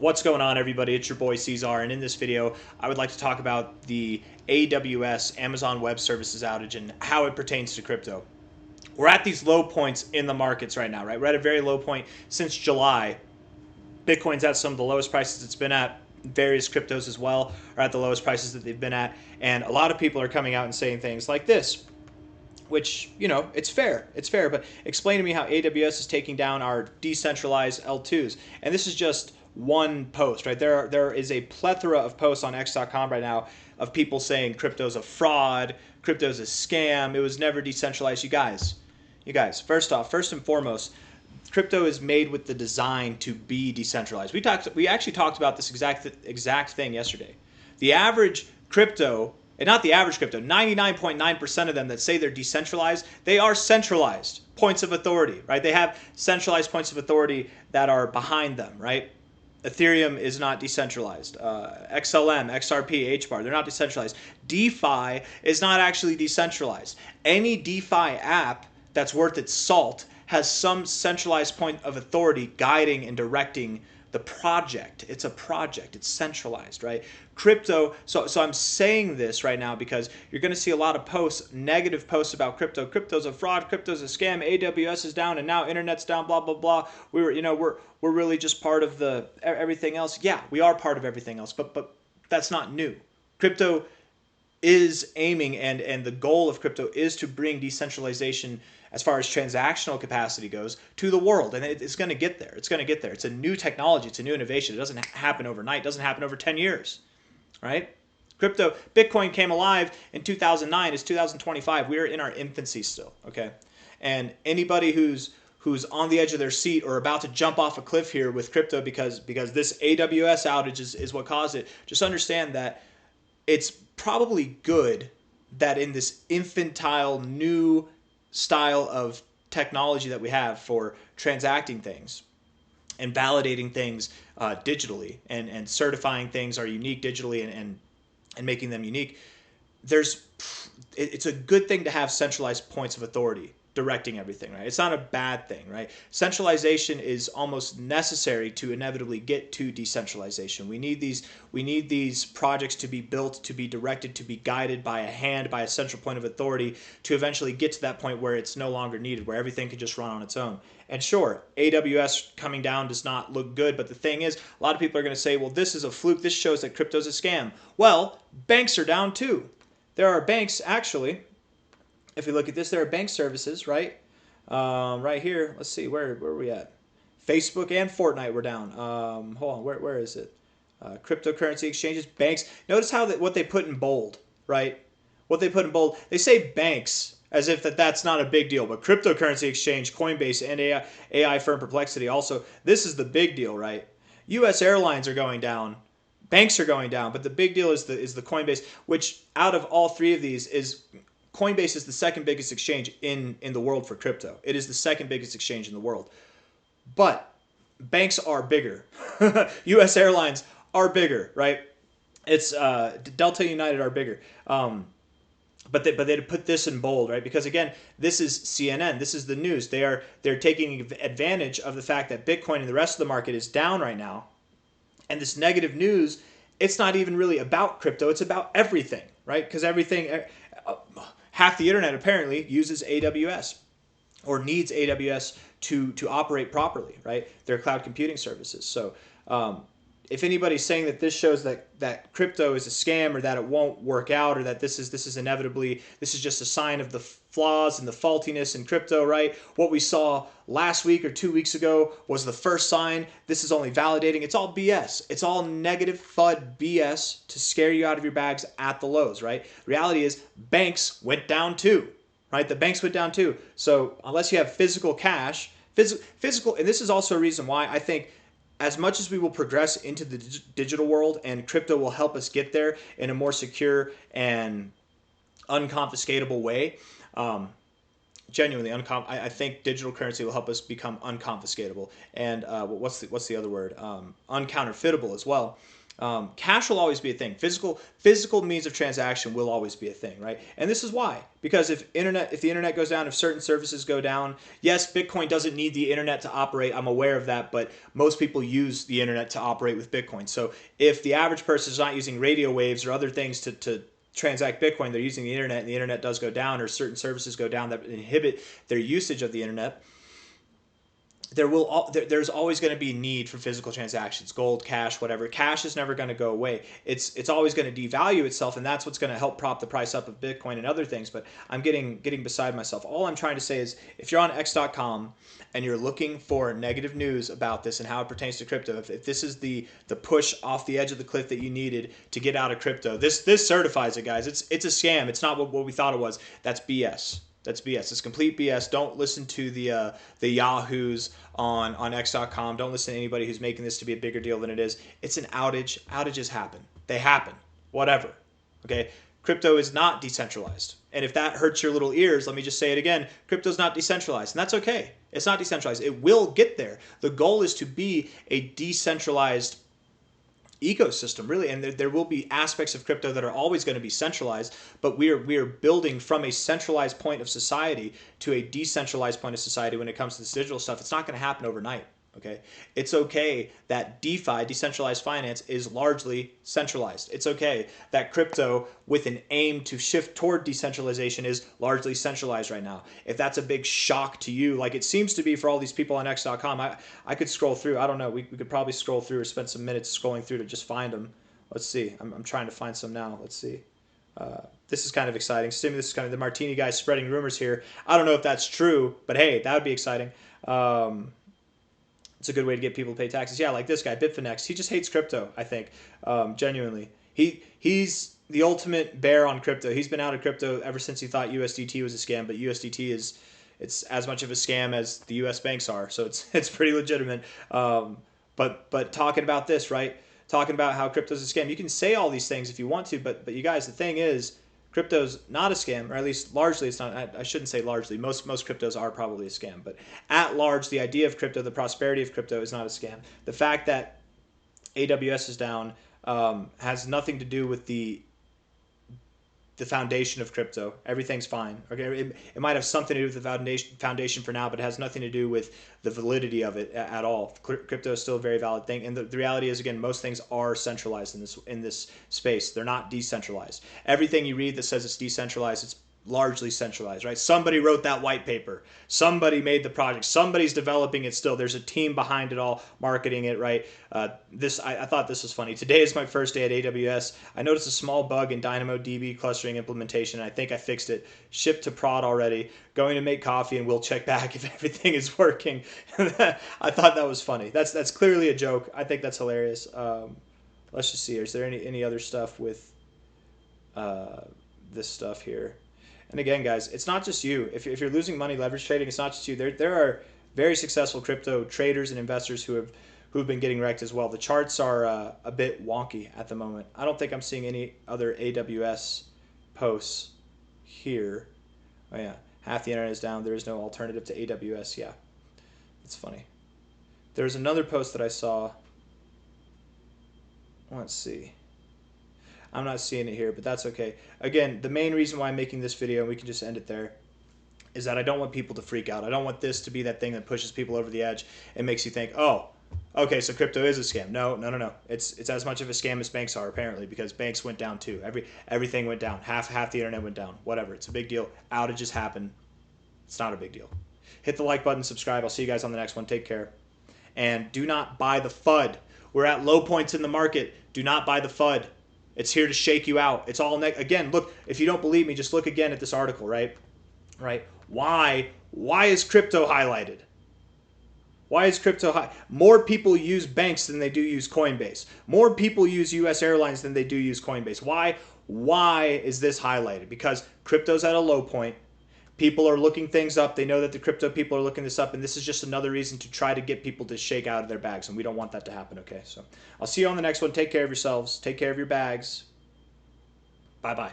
What's going on, everybody? It's your boy C-Zar, and in this video I would like to talk about the AWS Amazon Web Services outage and how it pertains to crypto. We're at these low points in the markets right now, right? We're at a very low point since July. Bitcoin's at some of the lowest prices it's been at. Various cryptos as well are at the lowest prices that they've been at, and a lot of people are coming out and saying things like this, which, it's fair. It's fair, but explain to me how AWS is taking down our decentralized L2s. And this is just one post, right? There is a plethora of posts on X.com right now of people saying crypto's a fraud, crypto's a scam, it was never decentralized. You guys, first and foremost, crypto is made with the design to be decentralized. We actually talked about this exact thing yesterday. The average crypto, and not the average crypto, 99.9% of them that say they're decentralized, they are centralized points of authority, right? They have centralized points of authority that are behind them, right? Ethereum is not decentralized. XLM, XRP, HBAR, they're not decentralized. DeFi is not actually decentralized. Any DeFi app that's worth its salt has some centralized point of authority guiding and directing the project. It's a project. It's centralized, right? Crypto. So I'm saying this right now because you're going to see a lot of posts, negative posts about crypto. Crypto's a fraud. Crypto's a scam. AWS is down, and now internet's down. Blah blah blah. We're really just part of the everything else. Yeah, we are part of everything else, but that's not new. Crypto is aiming, and the goal of crypto is to bring decentralization as far as transactional capacity goes to the world, and it's going to get there. It's going to get there. It's a new technology. It's a new innovation. It doesn't happen overnight. It doesn't happen over 10 years, right? Bitcoin came alive in 2009. It's 2025. We are in our infancy still, okay? And anybody who's on the edge of their seat or about to jump off a cliff here with crypto because this AWS outage is what caused it, just understand that it's probably good that in this infantile new style of technology that we have for transacting things and validating things digitally and certifying things are unique digitally and making them unique, it's a good thing to have centralized points of authority directing everything, right? It's not a bad thing, right? Centralization is almost necessary to inevitably get to decentralization. We need these projects to be built, to be directed, to be guided by a hand, by a central point of authority, to eventually get to that point where it's no longer needed, where everything can just run on its own. And sure, AWS coming down does not look good, but the thing is, a lot of people are going to say, well, this is a fluke. This shows that crypto's a scam. Well, banks are down too. There are banks, actually. If you look at this, there are bank services, right? Right here. Let's see, where are we at? Facebook and Fortnite were down. Hold on, where is it? Cryptocurrency exchanges, banks. Notice what they put in bold, right? What they put in bold. They say banks as if that's not a big deal, but cryptocurrency exchange, Coinbase, and AI firm Perplexity also. This is the big deal, right? U.S. airlines are going down. Banks are going down, but the big deal is the Coinbase, which out of all three of these is Coinbase is the second biggest exchange in the world for crypto. It is the second biggest exchange in the world. But banks are bigger. U.S. airlines are bigger, right? It's Delta and United are bigger. But they put this in bold, right? Because again, this is CNN. This is the news. They're taking advantage of the fact that Bitcoin and the rest of the market is down right now. And this negative news, it's not even really about crypto. It's about everything, right? Because everything... half the internet apparently uses AWS or needs AWS to operate properly, right? Their cloud computing services. So if anybody's saying that this shows that crypto is a scam or that it won't work out or that this is just a sign of the flaws and the faultiness in crypto, right? What we saw last week or 2 weeks ago was the first sign. This is only validating. It's all BS. It's all negative FUD BS to scare you out of your bags at the lows, right? The reality is banks went down too, right? The banks went down too. So unless you have physical cash, physical, and this is also a reason why I think as much as we will progress into the digital world and crypto will help us get there in a more secure and unconfiscatable way, genuinely, I think digital currency will help us become unconfiscatable. And what's the other word? Uncounterfeitable as well. Cash will always be a thing. Physical means of transaction will always be a thing, right? And this is why. Because if the internet goes down, if certain services go down, yes, Bitcoin doesn't need the internet to operate. I'm aware of that, but most people use the internet to operate with Bitcoin. So if the average person is not using radio waves or other things to transact Bitcoin, they're using the internet, and the internet does go down, or certain services go down that inhibit their usage of the internet, there's always going to be need for physical transactions, gold, cash, whatever. Cash is never going to go away. It's always going to devalue itself, and that's what's going to help prop the price up of Bitcoin and other things. But I'm getting beside myself. All I'm trying to say is, if you're on X.com and you're looking for negative news about this and how it pertains to crypto, if this is the push off the edge of the cliff that you needed to get out of crypto, this certifies it, guys. It's a scam. It's not what we thought it was. That's BS. That's BS. It's complete BS. Don't listen to the Yahoos on X.com. Don't listen to anybody who's making this to be a bigger deal than it is. It's an outage. Outages happen. They happen. Whatever. Okay? Crypto is not decentralized. And if that hurts your little ears, let me just say it again. Crypto's not decentralized. And that's okay. It's not decentralized. It will get there. The goal is to be a decentralized ecosystem, really, and there will be aspects of crypto that are always going to be centralized, but we are building from a centralized point of society to a decentralized point of society when it comes to this digital stuff. It's not going to happen overnight. Okay, it's okay that DeFi, decentralized finance, is largely centralized. It's okay that crypto, with an aim to shift toward decentralization, is largely centralized right now. If that's a big shock to you, like it seems to be for all these people on X.com, I could scroll through. I don't know. We could probably scroll through or spend some minutes scrolling through to just find them. Let's see. I'm trying to find some now. Let's see. This is kind of exciting. This is kind of the Martini guy spreading rumors here. I don't know if that's true, but hey, that would be exciting. It's a good way to get people to pay taxes. Yeah, like this guy, Bitfinex. He just hates crypto, I think, genuinely. He's the ultimate bear on crypto. He's been out of crypto ever since he thought USDT was a scam, but USDT it's as much of a scam as the US banks are, so it's pretty legitimate. But talking about this, right? Talking about how crypto's a scam. You can say all these things if you want to, but you guys, the thing is, crypto's not a scam, or at least largely it's not. I shouldn't say largely. Most cryptos are probably a scam, but at large, the idea of crypto, the prosperity of crypto, is not a scam. The fact that AWS is down has nothing to do with the foundation of crypto. Everything's fine. Okay, it might have something to do with the foundation for now, but it has nothing to do with the validity of it at all. Crypto is still a very valid thing, and the reality is, again, most things are centralized in this space. They're not decentralized. Everything you read that says it's decentralized, it's largely centralized, right? Somebody wrote that white paper. Somebody made the project. Somebody's developing it still. There's a team behind it all, marketing it, right? I thought this was funny. Today is my first day at AWS. I noticed a small bug in DynamoDB clustering implementation. I think I fixed it. Shipped to prod already. Going to make coffee, and we'll check back if everything is working. I thought that was funny. That's clearly a joke. I think that's hilarious. Let's just see. Is there any other stuff with this stuff here? And again, guys, it's not just you. If you're losing money leverage trading, it's not just you. There are very successful crypto traders and investors who've been getting wrecked as well. The charts are a bit wonky at the moment. I don't think I'm seeing any other AWS posts here. Oh yeah, half the internet is down. There is no alternative to AWS. Yeah, it's funny. There's another post that I saw. Let's see. I'm not seeing it here, but that's okay. Again, the main reason why I'm making this video, and we can just end it there, is that I don't want people to freak out. I don't want this to be that thing that pushes people over the edge and makes you think, oh, okay, so crypto is a scam. No. It's as much of a scam as banks are, apparently, because banks went down too. Everything went down. Half the internet went down. Whatever. It's a big deal. Outages happen. It's not a big deal. Hit the like button, subscribe. I'll see you guys on the next one. Take care. And do not buy the FUD. We're at low points in the market. Do not buy the FUD. It's here to shake you out. It's all again. Look, if you don't believe me, just look again at this article. Right. Why is crypto highlighted? Why is crypto more people use banks than they do use Coinbase? More people use U.S. airlines than they do use Coinbase. Why is this highlighted? Because crypto's at a low point. People are looking things up. They know that the crypto people are looking this up, and this is just another reason to try to get people to shake out of their bags, and we don't want that to happen, okay? So I'll see you on the next one. Take care of yourselves. Take care of your bags. Bye-bye.